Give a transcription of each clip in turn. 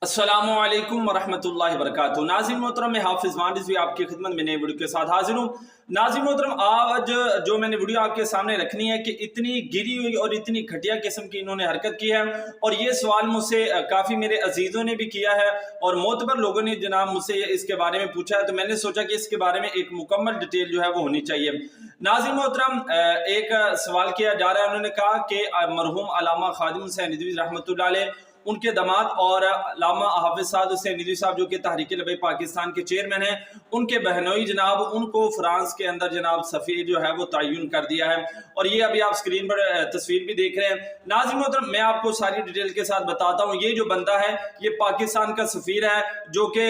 अस्सलामु अलैकुम वरहमतुल्लाहि वबरकातुहू। नाज़रीन मोहतरम, मैं हाफिज़ मान रिज़वी आपकी खिदमत में नई वीडियो के साथ हाजिर हूँ। नाज़रीन मोहतरम, आज जो मैंने वीडियो आपके सामने रखनी है कि इतनी गिरी हुई और इतनी घटिया किस्म की इन्होंने हरकत की है, और ये सवाल मुझसे काफ़ी मेरे अजीज़ों ने भी किया है और मोतबर लोगों ने जनाब मुझसे इसके बारे में पूछा है, तो मैंने सोचा कि इसके बारे में एक मुकम्मल डिटेल जो है वो होनी चाहिए। नाज़रीन मोहतरम, एक सवाल किया जा रहा है, उन्होंने कहा कि मरहूम अल्लामा खादिम हुसैन नदवी रहमतुल्लाह अलैह, उनके दामाद और अल्लामा हाफिज साद हुसैन नदवी साहब जो कि तहरीक लबैक पाकिस्तान के चेयरमैन हैं, उनके बहनोई जनाब उनको फ्रांस के अंदर जनाब सफ़ीर जो है वो तयन कर दिया है। और ये अभी आप स्क्रीन पर तस्वीर भी देख रहे हैं। नाज़रीन मोहतरम, मैं आपको सारी डिटेल के साथ बताता हूँ। ये जो बंदा है ये पाकिस्तान का सफ़ीर है जो कि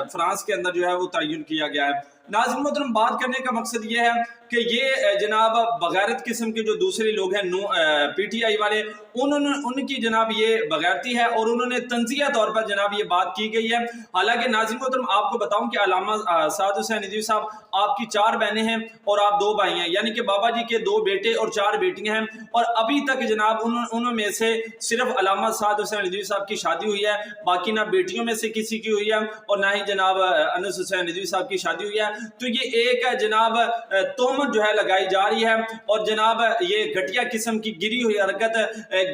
फ्रांस के अंदर जो है वो तयन किया गया है। नाज़रीन मोहतरम, बात करने का मकसद ये है कि ये जनाब बगैरत किस्म के जो दूसरे लोग हैं PTI वाले, उनकी जनाब ये बगैरती है और उन्होंने तंजिया तौर पर जनाब ये बात की गई है। हालांकि नाज़रीन मोहतरम, आपको बताऊं कि अल्लामा साद हुसैन नदवी साहब, आपकी 4 बहनें हैं और आप 2 भाई हैं, यानी कि बाबा जी के 2 बेटे और 4 बेटियां हैं, और अभी तक जनाब उनमें से सिर्फ अल्लामा साद हुसैन नदवी साहब की शादी हुई है, बाकी ना बेटियों में से किसी की हुई है और ना ही जनाब अनस हुसैन नदवी साहब की शादी हुई है। तो ये एक जनाब तोहमत जो है लगाई जा रही है, और जनाब ये घटिया किस्म की गिरी हुई हरकत,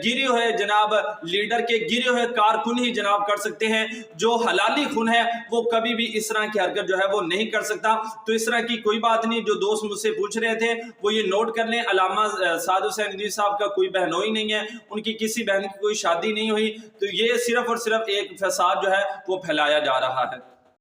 गिरे हुए जनाब लीडर के गिरे हुए कारकुन ही जनाब कर सकते हैं। जो हलाली खून है वो कभी भी इस तरह की हरकत जो है वो नहीं कर सकता। तो इस तरह की कोई बात नहीं। जो दोस्त मुझसे पूछ रहे थे वो ये नोट कर लें, अल्लामा साद हुसैन नदवी साहब का कोई बहनोई नहीं है, उनकी किसी बहन की कोई शादी नहीं हुई। तो ये सिर्फ और सिर्फ एक फसाद जो है वो फैलाया जा रहा है।